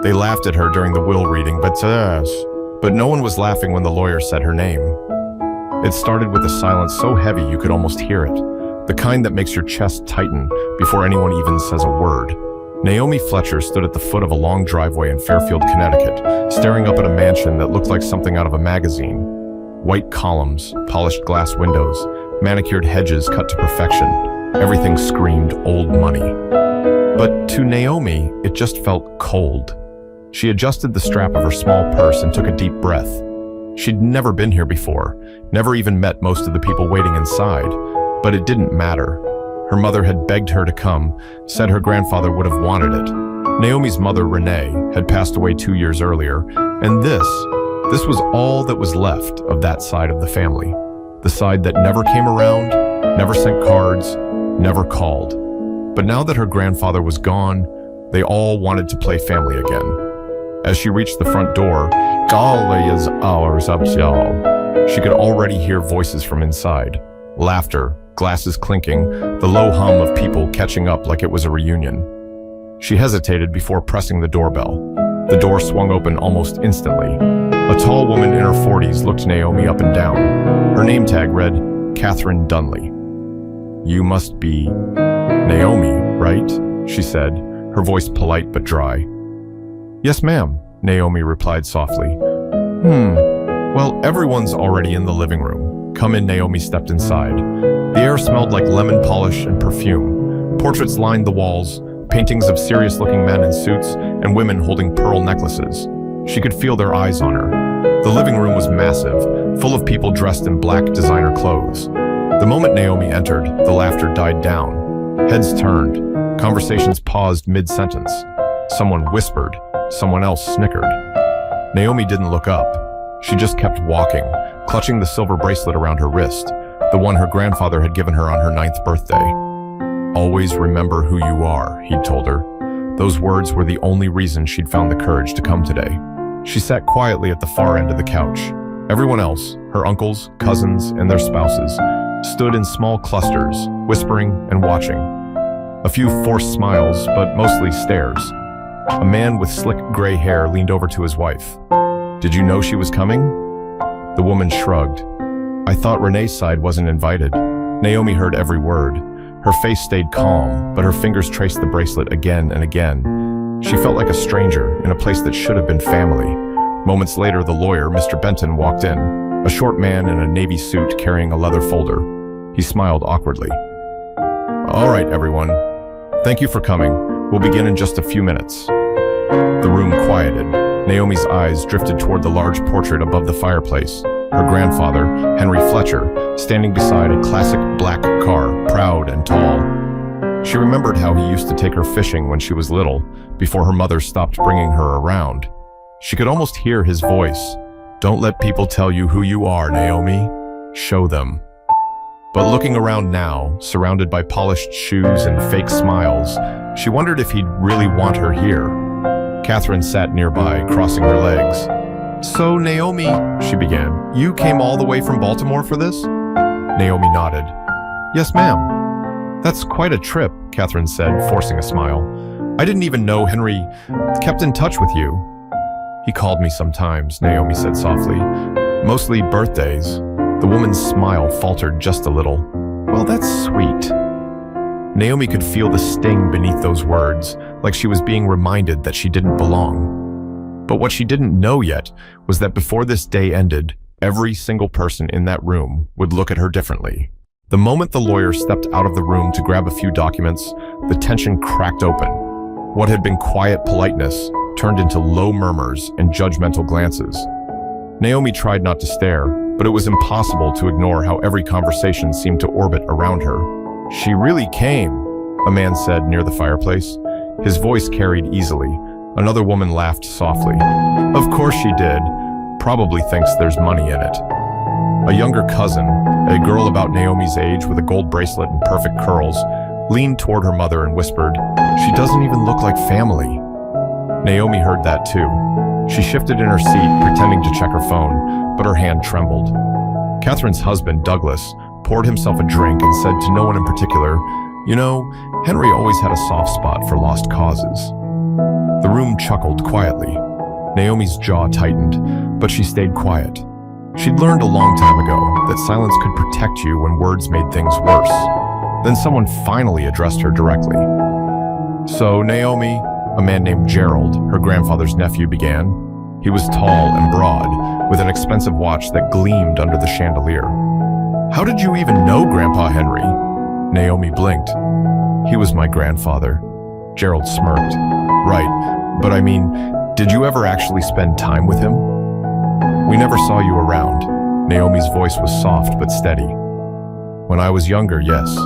They laughed at her during the will reading, but no one was laughing when the lawyer said her name. It started with a silence so heavy you could almost hear it, the kind that makes your chest tighten before anyone even says a word. Naomi Fletcher stood at the foot of a long driveway in Fairfield, Connecticut, staring up at a mansion that looked like something out of a magazine. White columns, polished glass windows, manicured hedges cut to perfection. Everything screamed old money. But to Naomi, it just felt cold. She adjusted the strap of her small purse and took a deep breath. She'd never been here before, never even met most of the people waiting inside, but it didn't matter. Her mother had begged her to come, said her grandfather would have wanted it. Naomi's mother, Renee, had passed away 2 years earlier, and this was all that was left of that side of the family. The side that never came around, never sent cards, never called. But now that her grandfather was gone, they all wanted to play family again. As she reached the front door, "Golly is ours up, y'all." She could already hear voices from inside. Laughter, glasses clinking, the low hum of people catching up like it was a reunion. She hesitated before pressing the doorbell. The door swung open almost instantly. A tall woman in her 40s looked Naomi up and down. Her name tag read, Catherine Dunley. "You must be Naomi, right?" she said, her voice polite but dry. "Yes, ma'am," Naomi replied softly. Well, everyone's already in the living room. Come in." Naomi stepped inside. The air smelled like lemon polish and perfume. Portraits lined the walls, paintings of serious-looking men in suits and women holding pearl necklaces. She could feel their eyes on her. The living room was massive, full of people dressed in black designer clothes. The moment Naomi entered, the laughter died down. Heads turned. Conversations paused mid-sentence. Someone whispered. Someone else snickered. Naomi didn't look up. She just kept walking, clutching the silver bracelet around her wrist, the one her grandfather had given her on her 9th birthday. "Always remember who you are," he'd told her. Those words were the only reason she'd found the courage to come today. She sat quietly at the far end of the couch. Everyone else, her uncles, cousins, and their spouses, stood in small clusters, whispering and watching. A few forced smiles, but mostly stares. A man with slick gray hair leaned over to his wife. "Did you know she was coming?" The woman shrugged. "I thought Renee's side wasn't invited." Naomi heard every word. Her face stayed calm, but her fingers traced the bracelet again and again. She felt like a stranger in a place that should have been family. Moments later, the lawyer, Mr. Benton, walked in, a short man in a navy suit carrying a leather folder. He smiled awkwardly. "All right, everyone. Thank you for coming. We'll begin in just a few minutes." The room quieted. Naomi's eyes drifted toward the large portrait above the fireplace. Her grandfather, Henry Fletcher, standing beside a classic black car, proud and tall. She remembered how he used to take her fishing when she was little, before her mother stopped bringing her around. She could almost hear his voice. "Don't let people tell you who you are, Naomi. Show them." But looking around now, surrounded by polished shoes and fake smiles, she wondered if he'd really want her here. Catherine sat nearby, crossing her legs. "So, Naomi," she began, "you came all the way from Baltimore for this?" Naomi nodded. "Yes, ma'am." "That's quite a trip," Catherine said, forcing a smile. "I didn't even know Henry kept in touch with you." "He called me sometimes," Naomi said softly. "Mostly birthdays." The woman's smile faltered just a little. "Well, that's sweet." Naomi could feel the sting beneath those words, like she was being reminded that she didn't belong. But what she didn't know yet was that before this day ended, every single person in that room would look at her differently. The moment the lawyer stepped out of the room to grab a few documents, the tension cracked open. What had been quiet politeness turned into low murmurs and judgmental glances. Naomi tried not to stare, but it was impossible to ignore how every conversation seemed to orbit around her. "She really came," a man said near the fireplace. His voice carried easily. Another woman laughed softly. "Of course she did. Probably thinks there's money in it." A younger cousin, a girl about Naomi's age with a gold bracelet and perfect curls, leaned toward her mother and whispered, "She doesn't even look like family." Naomi heard that too. She shifted in her seat, pretending to check her phone, but her hand trembled. Catherine's husband, Douglas, poured himself a drink and said to no one in particular, "You know, Henry always had a soft spot for lost causes." The room chuckled quietly. Naomi's jaw tightened, but she stayed quiet. She'd learned a long time ago that silence could protect you when words made things worse. Then someone finally addressed her directly. "So, Naomi," a man named Gerald, her grandfather's nephew, began. He was tall and broad, with an expensive watch that gleamed under the chandelier. "How did you even know Grandpa Henry?" Naomi blinked. "He was my grandfather." Gerald smirked. "Right, but I mean, did you ever actually spend time with him?" "We never saw you around." Naomi's voice was soft but steady. "When I was younger, yes.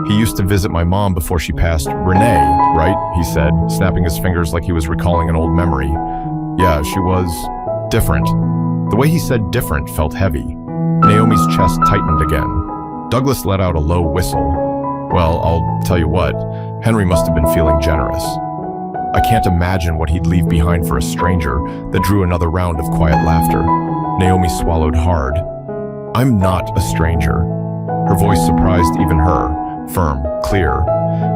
He used to visit my mom before she passed. Renee, right?" he said, snapping his fingers like he was recalling an old memory. "Yeah, she was different." The way he said different felt heavy. Naomi's chest tightened again. Douglas let out a low whistle. "Well, I'll tell you what, Henry must have been feeling generous. I can't imagine what he'd leave behind for a stranger," that drew another round of quiet laughter. Naomi swallowed hard. "I'm not a stranger." Her voice surprised even her, firm, clear.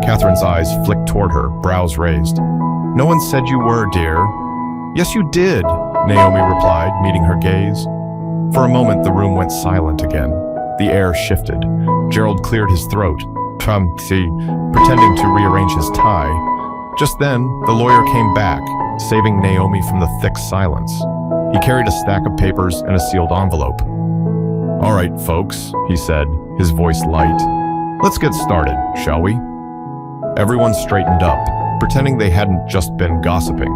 Catherine's eyes flicked toward her, brows raised. "No one said you were, dear." "Yes, you did," Naomi replied, meeting her gaze. For a moment, the room went silent again. The air shifted. Gerald cleared his throat, pretending to rearrange his tie. Just then, the lawyer came back, saving Naomi from the thick silence. He carried a stack of papers and a sealed envelope. "All right, folks," he said, his voice light. "Let's get started, shall we?" Everyone straightened up, pretending they hadn't just been gossiping.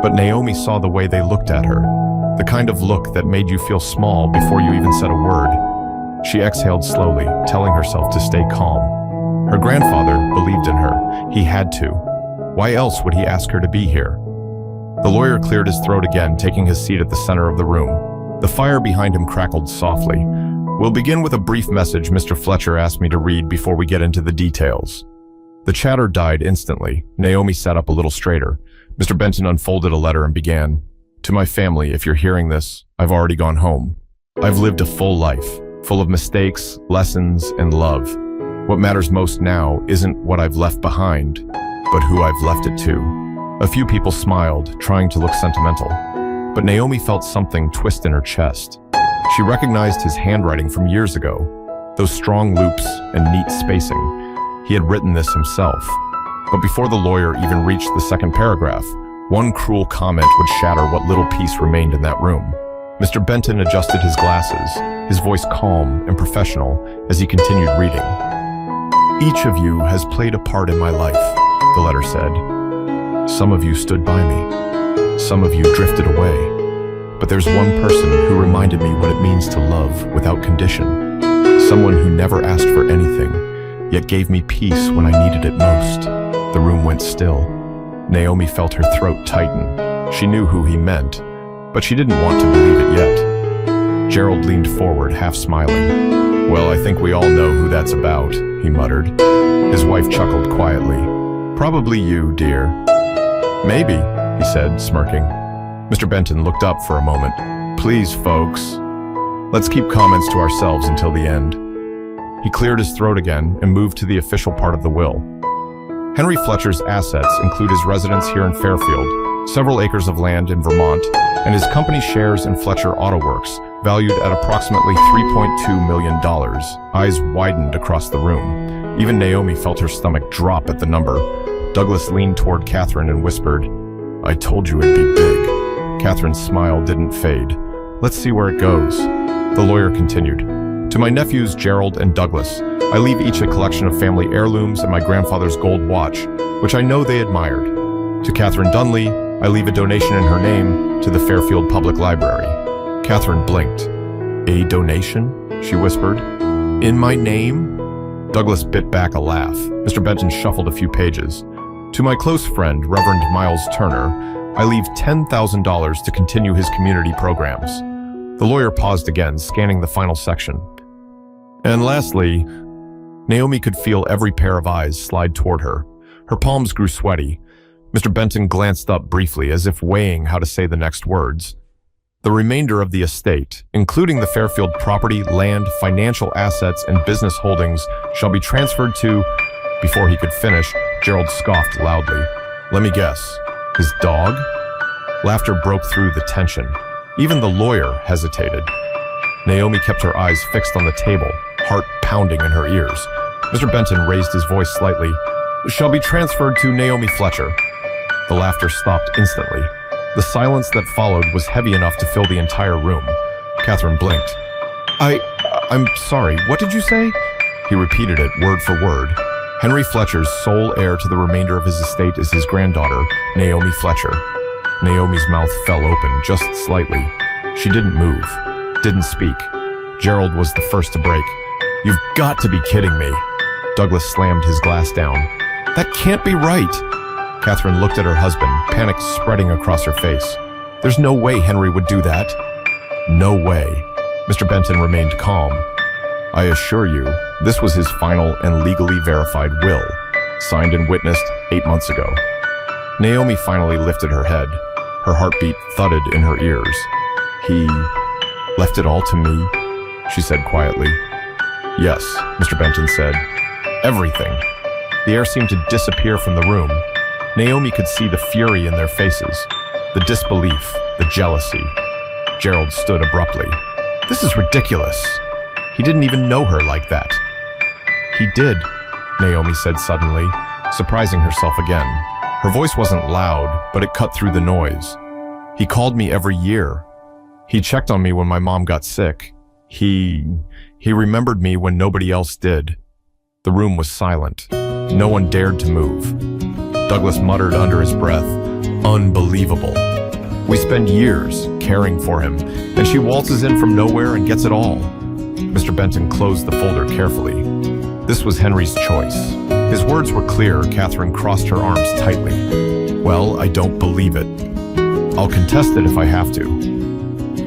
But Naomi saw the way they looked at her, the kind of look that made you feel small before you even said a word. She exhaled slowly, telling herself to stay calm. Her grandfather believed in her. He had to. Why else would he ask her to be here? The lawyer cleared his throat again, taking his seat at the center of the room. The fire behind him crackled softly. "We'll begin with a brief message Mr. Fletcher asked me to read before we get into the details." The chatter died instantly. Naomi sat up a little straighter. Mr. Benton unfolded a letter and began. "To my family, if you're hearing this, I've already gone home. I've lived a full life, full of mistakes, lessons, and love. What matters most now isn't what I've left behind, but who I've left it to." A few people smiled, trying to look sentimental. But Naomi felt something twist in her chest. She recognized his handwriting from years ago, those strong loops and neat spacing. He had written this himself. But before the lawyer even reached the second paragraph, one cruel comment would shatter what little peace remained in that room. Mr. Benton adjusted his glasses, his voice calm and professional as he continued reading. "Each of you has played a part in my life," the letter said. "Some of you stood by me. Some of you drifted away. But there's one person who reminded me what it means to love without condition. Someone who never asked for anything, yet gave me peace when I needed it most." The room went still. Naomi felt her throat tighten. She knew who he meant, but she didn't want to believe it yet. Gerald leaned forward, half smiling. "Well, I think we all know who that's about," he muttered. His wife chuckled quietly. "Probably you, dear." "Maybe," he said, smirking. Mr. Benton looked up for a moment. "Please, folks, let's keep comments to ourselves until the end." He cleared his throat again and moved to the official part of the will. Henry Fletcher's assets include his residence here in Fairfield, several acres of land in Vermont, and his company shares in Fletcher Auto Works, valued at approximately $3.2 million. Eyes widened across the room. Even Naomi felt her stomach drop at the number. Douglas leaned toward Catherine and whispered, "I told you it'd be big." Catherine's smile didn't fade. "Let's see where it goes." The lawyer continued. "To my nephews Gerald and Douglas, I leave each a collection of family heirlooms and my grandfather's gold watch, which I know they admired. To Catherine Dunley, I leave a donation in her name to the Fairfield Public Library." Catherine blinked. "A donation?" she whispered. "In my name?" Douglas bit back a laugh. Mr. Benton shuffled a few pages. "To my close friend, Reverend Miles Turner, I leave $10,000 to continue his community programs." The lawyer paused again, scanning the final section. "And lastly," Naomi could feel every pair of eyes slide toward her. Her palms grew sweaty. Mr. Benton glanced up briefly, as if weighing how to say the next words. "The remainder of the estate, including the Fairfield property, land, financial assets, and business holdings, shall be transferred to—" Before he could finish, Gerald scoffed loudly. Let me guess. His dog? Laughter broke through the tension. Even the lawyer hesitated. Naomi kept her eyes fixed on the table, heart pounding in her ears. Mr. Benton raised his voice slightly. Shall be transferred to Naomi Fletcher. The laughter stopped instantly. The silence that followed was heavy enough to fill the entire room. Catherine blinked. I'm sorry, what did you say? He repeated it word for word. Henry Fletcher's sole heir to the remainder of his estate is his granddaughter, Naomi Fletcher. Naomi's mouth fell open just slightly. She didn't move, didn't speak. Gerald was the first to break. You've got to be kidding me. Douglas slammed his glass down. That can't be right. Catherine looked at her husband, panic spreading across her face. There's no way Henry would do that. No way. Mr. Benton remained calm. I assure you, this was his final and legally verified will, signed and witnessed 8 months ago. Naomi finally lifted her head. Her heartbeat thudded in her ears. He left it all to me, she said quietly. Yes, Mr. Benton said. Everything. The air seemed to disappear from the room. Naomi could see the fury in their faces, the disbelief, the jealousy. Gerald stood abruptly. This is ridiculous. He didn't even know her like that. He did, Naomi said suddenly, surprising herself again. Her voice wasn't loud, but it cut through the noise. He called me every year. He checked on me when my mom got sick. He remembered me when nobody else did. The room was silent. No one dared to move. Douglas muttered under his breath, unbelievable. We spend years caring for him, and she waltzes in from nowhere and gets it all. Mr. Benton closed the folder carefully. This was Henry's choice. His words were clear. Catherine crossed her arms tightly. Well, I don't believe it. I'll contest it if I have to.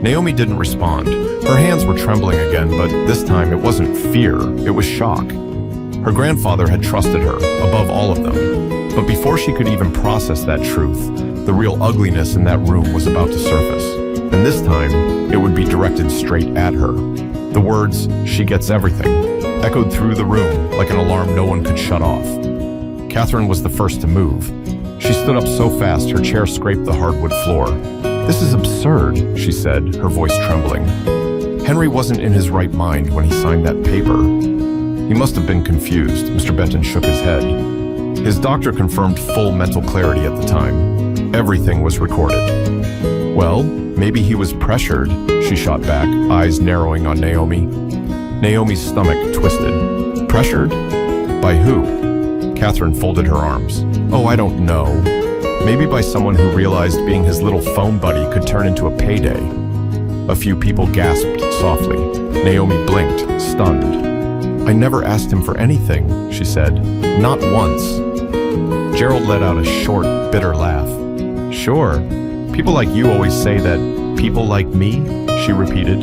Naomi didn't respond. Her hands were trembling again, but this time it wasn't fear, it was shock. Her grandfather had trusted her, above all of them. But before she could even process that truth, the real ugliness in that room was about to surface. And this time, it would be directed straight at her. The words, "She gets everything," echoed through the room like an alarm no one could shut off. Catherine was the first to move. She stood up so fast her chair scraped the hardwood floor. This is absurd, she said, her voice trembling. Henry wasn't in his right mind when he signed that paper. He must have been confused. Mr. Benton shook his head. His doctor confirmed full mental clarity at the time. Everything was recorded. Well, maybe he was pressured, she shot back, eyes narrowing on Naomi. Naomi's stomach twisted. Pressured? By who? Catherine folded her arms. Oh, I don't know. Maybe by someone who realized being his little phone buddy could turn into a payday. A few people gasped softly. Naomi blinked, stunned. I never asked him for anything, she said. Not once. Gerald let out a short, bitter laugh. Sure. People like you always say that people like me, she repeated.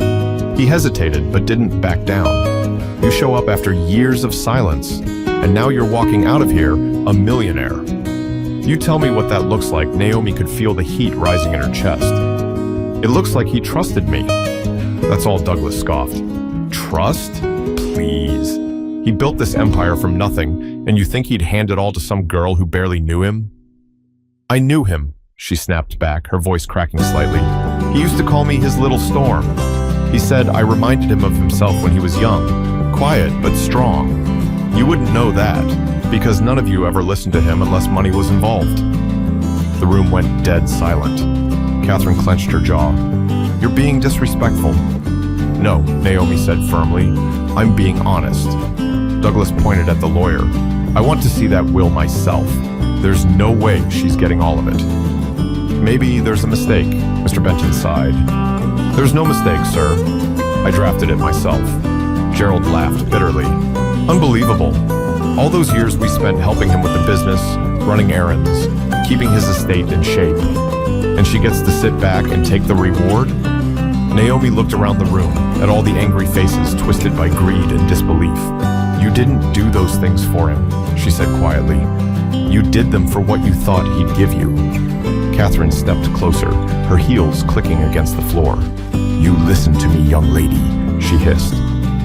He hesitated, but didn't back down. You show up after years of silence, and now you're walking out of here a millionaire. You tell me what that looks like. Naomi could feel the heat rising in her chest. It looks like he trusted me. That's all Douglas scoffed. Trust? Please. He built this empire from nothing, and you think he'd hand it all to some girl who barely knew him? I knew him, she snapped back, her voice cracking slightly. He used to call me his little storm. He said I reminded him of himself when he was young, quiet but strong. You wouldn't know that, because none of you ever listened to him unless money was involved. The room went dead silent. Catherine clenched her jaw. You're being disrespectful. No, Naomi said firmly. I'm being honest. Douglas pointed at the lawyer. I want to see that will myself. There's no way she's getting all of it. Maybe there's a mistake, Mr. Benton sighed. There's no mistake, sir. I drafted it myself. Gerald laughed bitterly. Unbelievable. All those years we spent helping him with the business, running errands, keeping his estate in shape. And she gets to sit back and take the reward? Naomi looked around the room at all the angry faces twisted by greed and disbelief. You didn't do those things for him, she said quietly. You did them for what you thought he'd give you. Catherine stepped closer, her heels clicking against the floor. You listen to me, young lady, she hissed.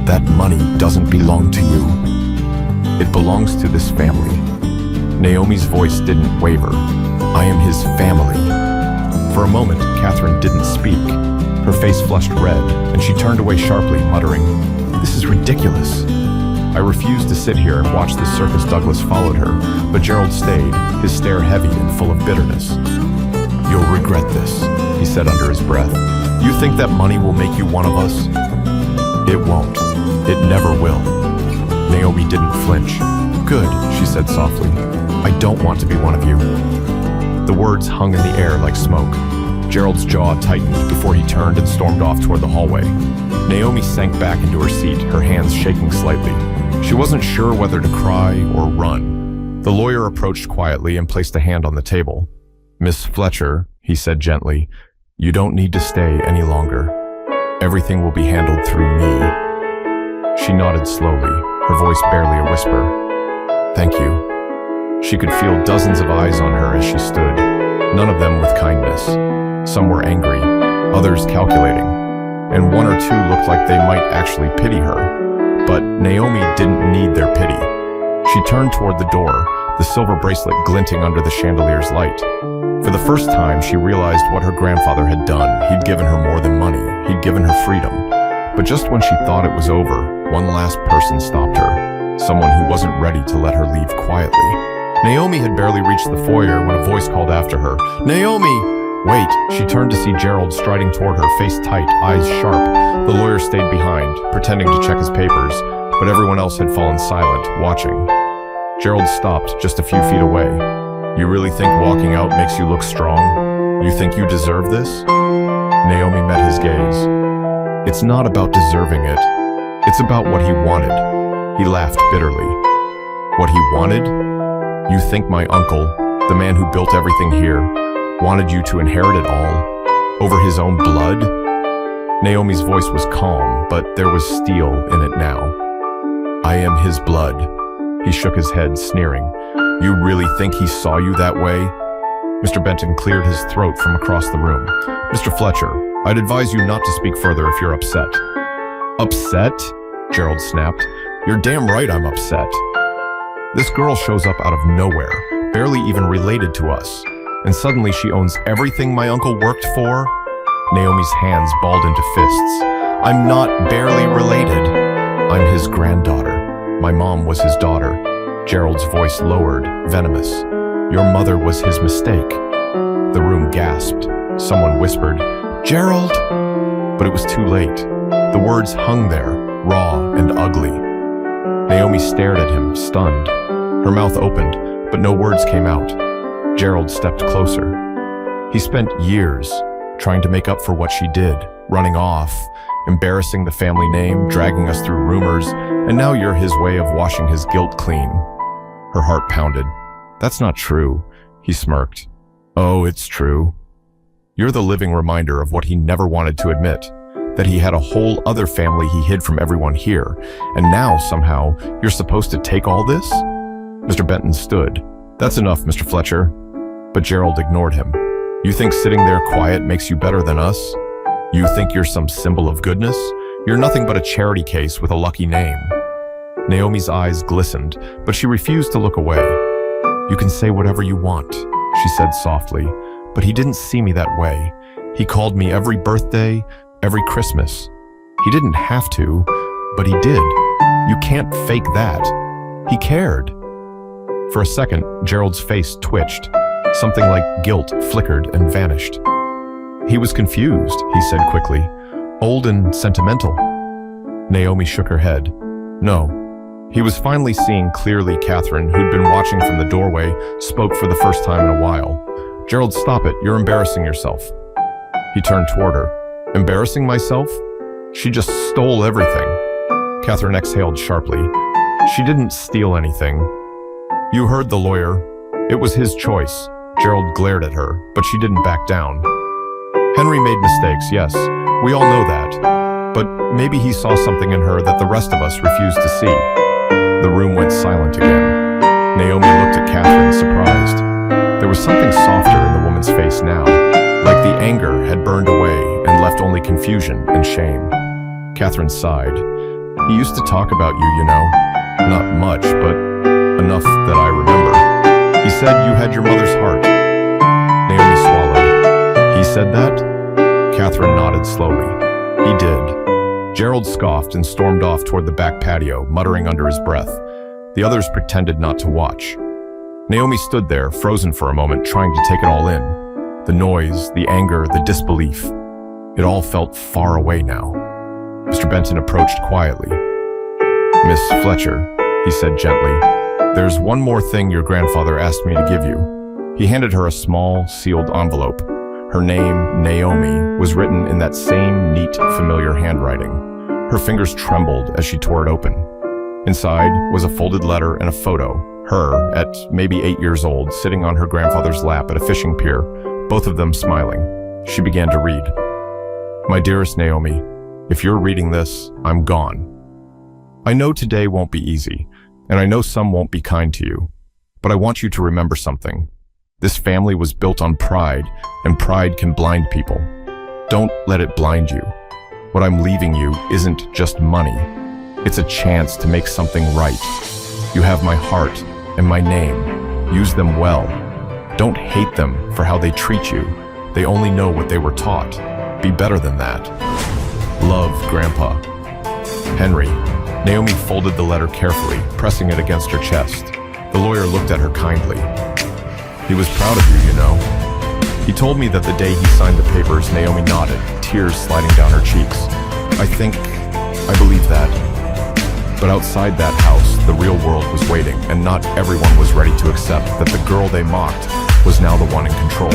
That money doesn't belong to you. It belongs to this family. Naomi's voice didn't waver. I am his family. For a moment, Catherine didn't speak. Her face flushed red, and she turned away sharply, muttering, "This is ridiculous." I refused to sit here and watch this circus. Douglas followed her, but Gerald stayed, his stare heavy and full of bitterness. "You'll regret this," he said under his breath. "You think that money will make you one of us? It won't. It never will." Naomi didn't flinch. "Good," she said softly. "I don't want to be one of you." The words hung in the air like smoke. Gerald's jaw tightened before he turned and stormed off toward the hallway. Naomi sank back into her seat, her hands shaking slightly. She wasn't sure whether to cry or run. The lawyer approached quietly and placed a hand on the table. "Miss Fletcher," he said gently, "you don't need to stay any longer. Everything will be handled through me." She nodded slowly, her voice barely a whisper. "Thank you." She could feel dozens of eyes on her as she stood, none of them with kindness. Some were angry, others calculating, and one or two looked like they might actually pity her. But Naomi didn't need their pity. She turned toward the door, the silver bracelet glinting under the chandelier's light. For the first time, she realized what her grandfather had done. He'd given her more than money. He'd given her freedom. But just when she thought it was over, one last person stopped her, someone who wasn't ready to let her leave quietly. Naomi had barely reached the foyer when a voice called after her, "Naomi!" "Wait!" She turned to see Gerald striding toward her, face tight, eyes sharp. The lawyer stayed behind, pretending to check his papers, but everyone else had fallen silent, watching. Gerald stopped just a few feet away. "You really think walking out makes you look strong? You think you deserve this?" Naomi met his gaze. "It's not about deserving it. It's about what he wanted." He laughed bitterly. "What he wanted? You think my uncle, the man who built everything here, wanted you to inherit it all, over his own blood?" Naomi's voice was calm, but there was steel in it now. "I am his blood." He shook his head, sneering. "You really think he saw you that way?" Mr. Benton cleared his throat from across the room. "Mr. Fletcher, I'd advise you not to speak further if you're upset." "Upset?" Gerald snapped. "You're damn right I'm upset. This girl shows up out of nowhere, barely even related to us, and suddenly she owns everything my uncle worked for?" Naomi's hands balled into fists. "I'm not barely related. I'm his granddaughter. My mom was his daughter." Gerald's voice lowered, venomous. "Your mother was his mistake." The room gasped. Someone whispered, "Gerald!" But it was too late. The words hung there, raw and ugly. Naomi stared at him, stunned. Her mouth opened, but no words came out. Gerald stepped closer. He spent years trying to make up for what she did, running off, embarrassing the family name, dragging us through rumors, and now you're his way of washing his guilt clean. Her heart pounded. "That's not true," he smirked. "Oh, it's true. You're the living reminder of what he never wanted to admit, that he had a whole other family he hid from everyone here, and now, somehow, you're supposed to take all this?" Mr. Benton stood. "That's enough, Mr. Fletcher." But Gerald ignored him. "You think sitting there quiet makes you better than us? You think you're some symbol of goodness? You're nothing but a charity case with a lucky name." Naomi's eyes glistened, but she refused to look away. "You can say whatever you want," she said softly, "but he didn't see me that way. He called me every birthday, every Christmas. He didn't have to, but he did. You can't fake that. He cared." For a second, Gerald's face twitched. Something like guilt flickered and vanished. "He was confused," he said quickly. "Old and sentimental." Naomi shook her head. "No. He was finally seeing clearly." Catherine, who'd been watching from the doorway, spoke for the first time in a while. "Gerald, stop it. You're embarrassing yourself." He turned toward her. "Embarrassing myself? She just stole everything." Catherine exhaled sharply. "She didn't steal anything." "You heard the lawyer. It was his choice." Gerald glared at her, but she didn't back down. "Henry made mistakes, yes. We all know that. But maybe he saw something in her that the rest of us refused to see." The room went silent again. Naomi looked at Catherine, surprised. There was something softer in the woman's face now, like the anger had burned away and left only confusion and shame. Catherine sighed. "He used to talk about you, you know. Not much, but enough that I remember. He said you had your mother's heart. He said that? Catherine nodded slowly. He did. Gerald scoffed and stormed off toward the back patio, muttering under his breath. The others pretended not to watch. Naomi stood there, frozen for a moment, trying to take it all in. The noise, the anger, the disbelief. It all felt far away now. Mr. Benton approached quietly. "Miss Fletcher," he said gently, "there's one more thing your grandfather asked me to give you." He handed her a small, sealed envelope. Her name, Naomi, was written in that same neat, familiar handwriting. Her fingers trembled as she tore it open. Inside was a folded letter and a photo. Her, at maybe 8 years old, sitting on her grandfather's lap at a fishing pier, both of them smiling. She began to read. "My dearest Naomi, if you're reading this, I'm gone. I know today won't be easy, and I know some won't be kind to you, but I want you to remember something. This family was built on pride, and pride can blind people. Don't let it blind you. What I'm leaving you isn't just money. It's a chance to make something right. You have my heart and my name. Use them well. Don't hate them for how they treat you. They only know what they were taught. Be better than that. Love, Grandpa. Henry." Naomi folded the letter carefully, pressing it against her chest. The lawyer looked at her kindly. "He was proud of you, you know. He told me that the day he signed the papers." Naomi nodded, tears sliding down her cheeks. I believe that. But outside that house, the real world was waiting, and not everyone was ready to accept that the girl they mocked was now the one in control.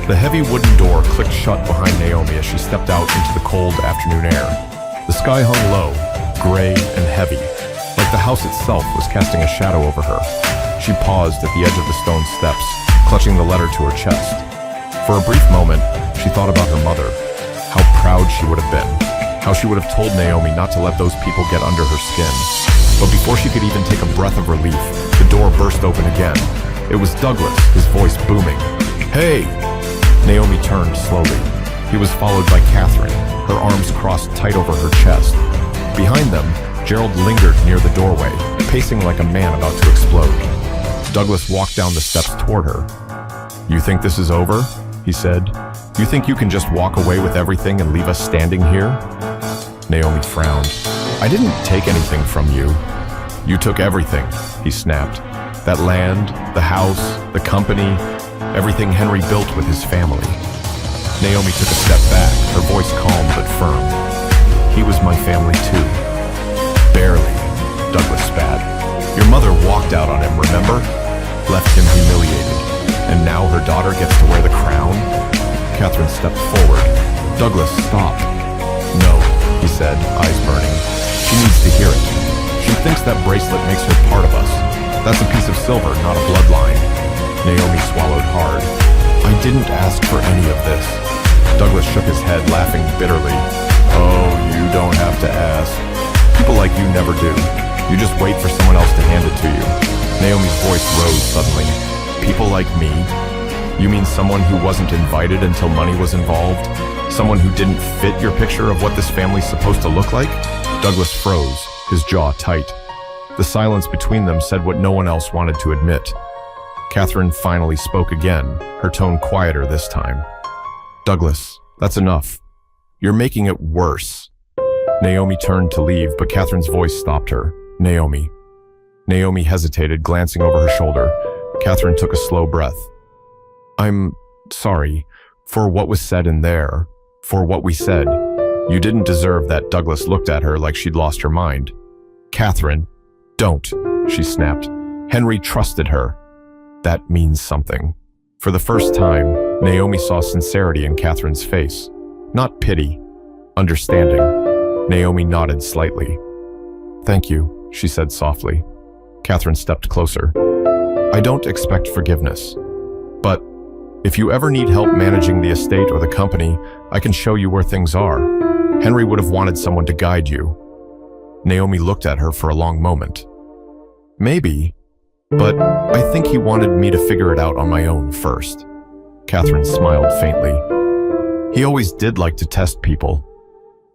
The heavy wooden door clicked shut behind Naomi as she stepped out into the cold afternoon air. The sky hung low, gray and heavy, like the house itself was casting a shadow over her. She paused at the edge of the stone steps, clutching the letter to her chest. For a brief moment, she thought about her mother, how proud she would have been, how she would have told Naomi not to let those people get under her skin. But before she could even take a breath of relief, the door burst open again. It was Douglas, his voice booming. "Hey!" Naomi turned slowly. He was followed by Catherine, her arms crossed tight over her chest. Behind them, Gerald lingered near the doorway, pacing like a man about to explode. Douglas walked down the steps toward her. "You think this is over?" he said. "You think you can just walk away with everything and leave us standing here?" Naomi frowned. "I didn't take anything from you." "You took everything," he snapped. "That land, the house, the company, everything Henry built with his family." Naomi took a step back, her voice calm but firm. "He was my family too." "Barely," Douglas spat. "Your mother walked out on him, remember? Left him humiliated. And now her daughter gets to wear the crown?" Catherine stepped forward. "Douglas, stop." "No," he said, eyes burning. "She needs to hear it. She thinks that bracelet makes her part of us. That's a piece of silver, not a bloodline." Naomi swallowed hard. "I didn't ask for any of this." Douglas shook his head, laughing bitterly. "Oh, you don't have to ask. People like you never do. You just wait for someone else to hand it to you." Naomi's voice rose suddenly. "People like me? You mean someone who wasn't invited until money was involved? Someone who didn't fit your picture of what this family's supposed to look like?" Douglas froze, his jaw tight. The silence between them said what no one else wanted to admit. Catherine finally spoke again, her tone quieter this time. "Douglas, that's enough. You're making it worse." Naomi turned to leave, but Catherine's voice stopped her. "Naomi." Naomi hesitated, glancing over her shoulder. Catherine took a slow breath. "I'm sorry for what was said in there, for what we said. You didn't deserve that." Douglas looked at her like she'd lost her mind. "Catherine, don't," she snapped. "Henry trusted her. That means something." For the first time, Naomi saw sincerity in Catherine's face. Not pity, understanding. Naomi nodded slightly. "Thank you," she said softly. Catherine stepped closer. "I don't expect forgiveness, but if you ever need help managing the estate or the company, I can show you where things are. Henry would have wanted someone to guide you." Naomi looked at her for a long moment. "Maybe, but I think he wanted me to figure it out on my own first." Catherine smiled faintly. "He always did like to test people."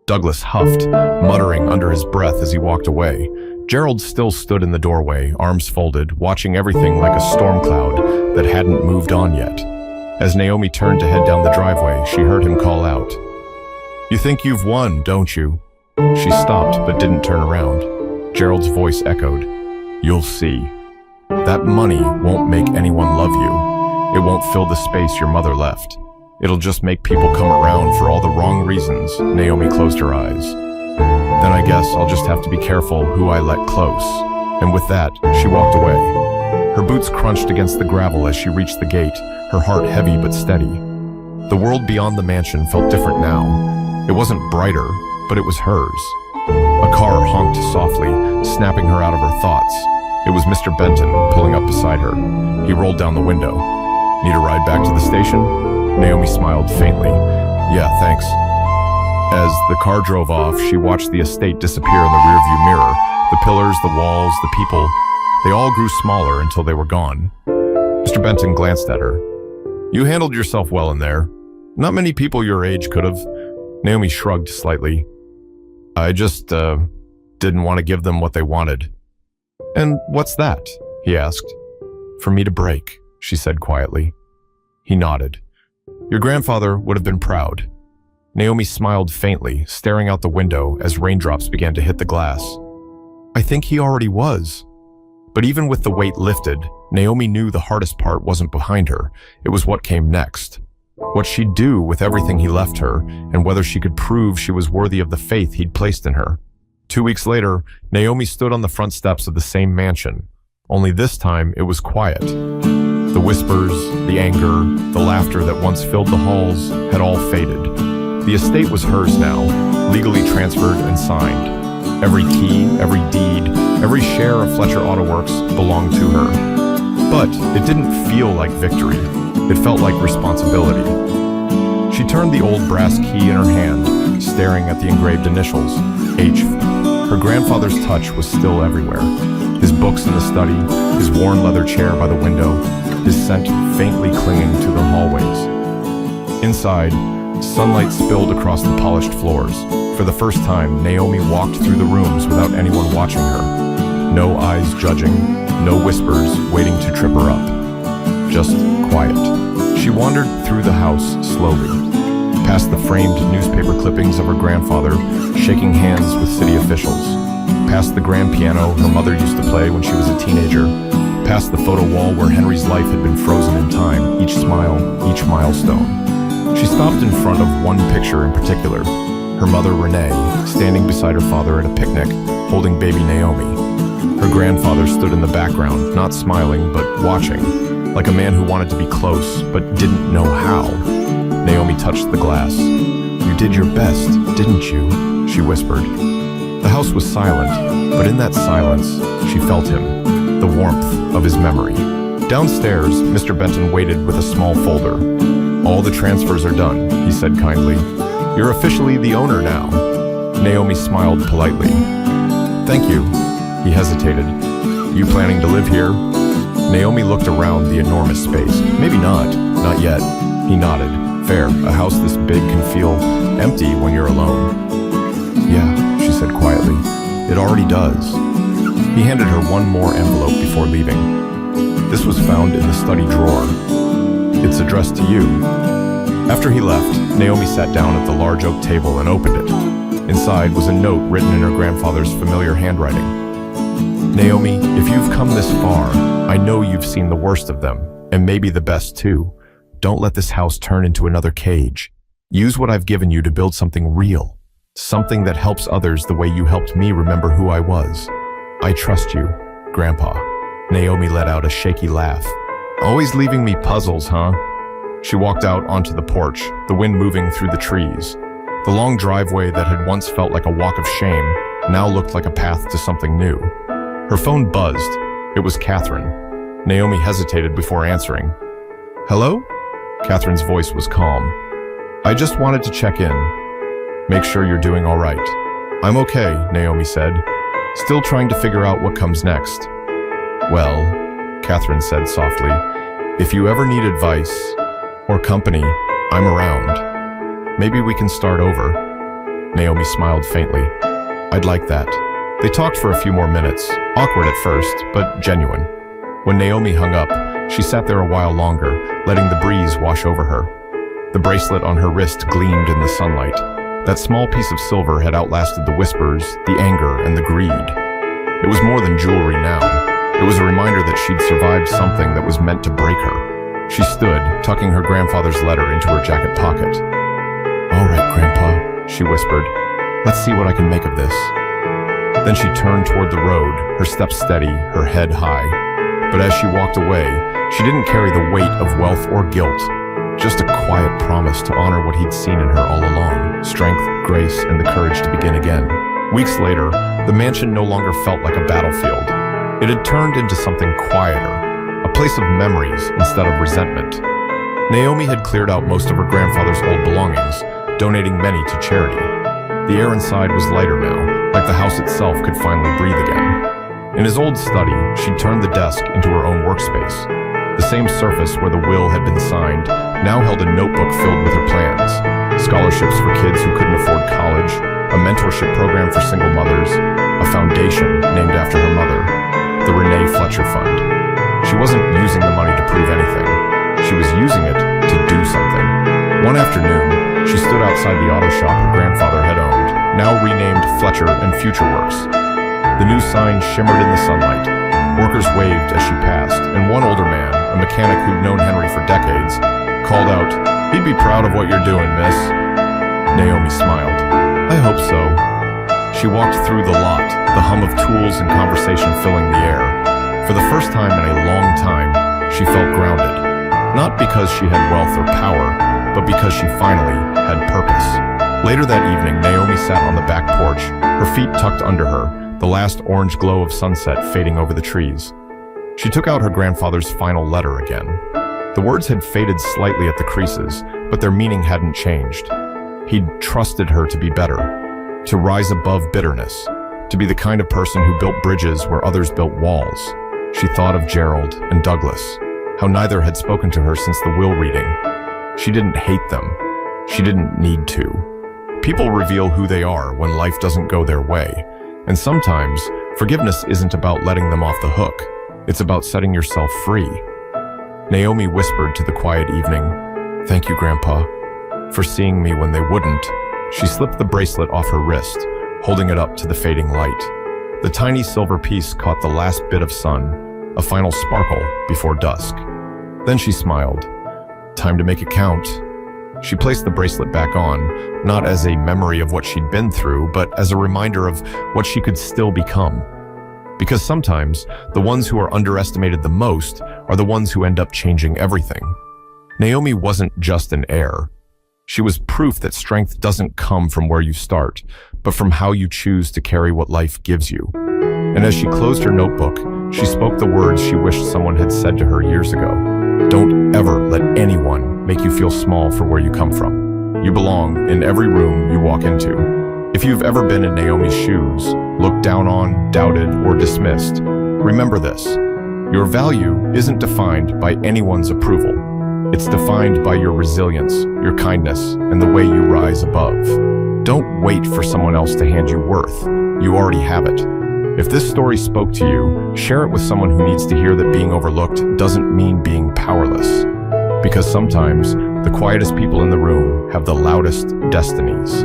Douglas huffed, muttering under his breath as he walked away. Gerald still stood in the doorway, arms folded, watching everything like a storm cloud that hadn't moved on yet. As Naomi turned to head down the driveway, she heard him call out, "You think you've won, don't you?" She stopped but didn't turn around. Gerald's voice echoed, "You'll see. That money won't make anyone love you. It won't fill the space your mother left. It'll just make people come around for all the wrong reasons." Naomi closed her eyes. "Then I guess I'll just have to be careful who I let close." And with that, she walked away. Her boots crunched against the gravel as she reached the gate, her heart heavy but steady. The world beyond the mansion felt different now. It wasn't brighter, but it was hers. A car honked softly, snapping her out of her thoughts. It was Mr. Benton pulling up beside her. He rolled down the window. "Need a ride back to the station?" Naomi smiled faintly. "Yeah, thanks." As the car drove off, she watched the estate disappear in the rearview mirror. The pillars, the walls, the people, they all grew smaller until they were gone. Mr. Benton glanced at her. "You handled yourself well in there. Not many people your age could have." Naomi shrugged slightly. "I just, didn't want to give them what they wanted." "And what's that?" he asked. "For me to break," she said quietly. He nodded. "Your grandfather would have been proud." Naomi smiled faintly, staring out the window as raindrops began to hit the glass. "I think he already was." But even with the weight lifted, Naomi knew the hardest part wasn't behind her. It was what came next. What she'd do with everything he left her, and whether she could prove she was worthy of the faith he'd placed in her. 2 weeks later, Naomi stood on the front steps of the same mansion. Only this time, it was quiet. The whispers, the anger, the laughter that once filled the halls had all faded. The estate was hers now, legally transferred and signed. Every key, every deed, every share of Fletcher Auto Works belonged to her. But it didn't feel like victory. It felt like responsibility. She turned the old brass key in her hand, staring at the engraved initials, H. Her grandfather's touch was still everywhere. His books in the study, his worn leather chair by the window, his scent faintly clinging to the hallways. Inside, sunlight spilled across the polished floors. For the first time, Naomi walked through the rooms without anyone watching her. No eyes judging, no whispers waiting to trip her up. Just quiet. She wandered through the house slowly, past the framed newspaper clippings of her grandfather, shaking hands with city officials, past the grand piano her mother used to play when she was a teenager, past the photo wall where Henry's life had been frozen in time, each smile, each milestone. She stopped in front of one picture in particular, her mother Renee, standing beside her father at a picnic, holding baby Naomi. Her grandfather stood in the background, not smiling, but watching, like a man who wanted to be close, but didn't know how. Naomi touched the glass. "You did your best, didn't you?" she whispered. The house was silent, but in that silence, she felt him, the warmth of his memory. Downstairs, Mr. Benton waited with a small folder. "All the transfers are done," he said kindly. "You're officially the owner now." Naomi smiled politely. "Thank you." He hesitated. "You planning to live here?" Naomi looked around the enormous space. "Maybe not yet." He nodded. "Fair, a house this big can feel empty when you're alone." "Yeah," she said quietly. "It already does." He handed her one more envelope before leaving. This was found in the study drawer. "It's addressed to you." After he left, Naomi sat down at the large oak table and opened it. Inside was a note written in her grandfather's familiar handwriting. "Naomi, if you've come this far, I know you've seen the worst of them, and maybe the best too. Don't let this house turn into another cage. Use what I've given you to build something real, something that helps others the way you helped me remember who I was. I trust you, Grandpa." Naomi let out a shaky laugh. "Always leaving me puzzles, huh?" She walked out onto the porch, the wind moving through the trees. The long driveway that had once felt like a walk of shame now looked like a path to something new. Her phone buzzed. It was Catherine. Naomi hesitated before answering. "Hello?" Catherine's voice was calm. "I just wanted to check in. Make sure you're doing all right." "I'm okay," Naomi said, still trying to figure out what comes next. "Well," Catherine said softly, "if you ever need advice or company, I'm around. Maybe we can start over." Naomi smiled faintly. "I'd like that." They talked for a few more minutes, awkward at first, but genuine. When Naomi hung up, She sat there a while longer, letting the breeze wash over her. The bracelet on her wrist gleamed in the sunlight. That small piece of silver had outlasted the whispers, the anger, and the greed. It was more than jewelry now. It was a reminder that she'd survived something that was meant to break her. She stood, tucking her grandfather's letter into her jacket pocket. "All right, Grandpa," she whispered. "Let's see what I can make of this." Then she turned toward the road, her steps steady, her head high. But as she walked away, she didn't carry the weight of wealth or guilt, just a quiet promise to honor what he'd seen in her all along, strength, grace, and the courage to begin again. Weeks later, the mansion no longer felt like a battlefield. It had turned into something quieter, a place of memories instead of resentment. Naomi had cleared out most of her grandfather's old belongings, donating many to charity. The air inside was lighter now, like the house itself could finally breathe again. In his old study, she'd turned the desk into her own workspace. The same surface where the will had been signed now held a notebook filled with her plans. Scholarships for kids who couldn't afford college, a mentorship program for single mothers, a foundation named after her mother, the Renee Fletcher Fund. She wasn't using the money to prove anything. She was using it to do something. One afternoon, she stood outside the auto shop her grandfather had owned, now renamed Fletcher and Future Works. The new sign shimmered in the sunlight. Workers waved as she passed, and one older man, a mechanic who'd known Henry for decades, called out, "He'd be proud of what you're doing, miss." Naomi smiled. "I hope so." She walked through the lot, the hum of tools and conversation filling the air. For the first time in a long time, she felt grounded. Not because she had wealth or power, but because she finally had purpose. Later that evening, Naomi sat on the back porch, her feet tucked under her, the last orange glow of sunset fading over the trees. She took out her grandfather's final letter again. The words had faded slightly at the creases, but their meaning hadn't changed. He'd trusted her to be better, to rise above bitterness, to be the kind of person who built bridges where others built walls. She thought of Gerald and Douglas, how neither had spoken to her since the will reading. She didn't hate them. She didn't need to. People reveal who they are when life doesn't go their way. And sometimes, forgiveness isn't about letting them off the hook. It's about setting yourself free. Naomi whispered to the quiet evening, "Thank you, Grandpa, for seeing me when they wouldn't." She slipped the bracelet off her wrist, holding it up to the fading light. The tiny silver piece caught the last bit of sun, a final sparkle before dusk. Then she smiled. Time to make it count. She placed the bracelet back on, not as a memory of what she'd been through, but as a reminder of what she could still become. Because sometimes, the ones who are underestimated the most are the ones who end up changing everything. Naomi wasn't just an heir. She was proof that strength doesn't come from where you start, but from how you choose to carry what life gives you. And as she closed her notebook, she spoke the words she wished someone had said to her years ago. Don't ever let anyone make you feel small for where you come from. You belong in every room you walk into. If you've ever been in Naomi's shoes, looked down on, doubted, or dismissed, remember this. Your value isn't defined by anyone's approval. It's defined by your resilience, your kindness, and the way you rise above. Don't wait for someone else to hand you worth. You already have it. If this story spoke to you, share it with someone who needs to hear that being overlooked doesn't mean being powerless. Because sometimes, the quietest people in the room have the loudest destinies.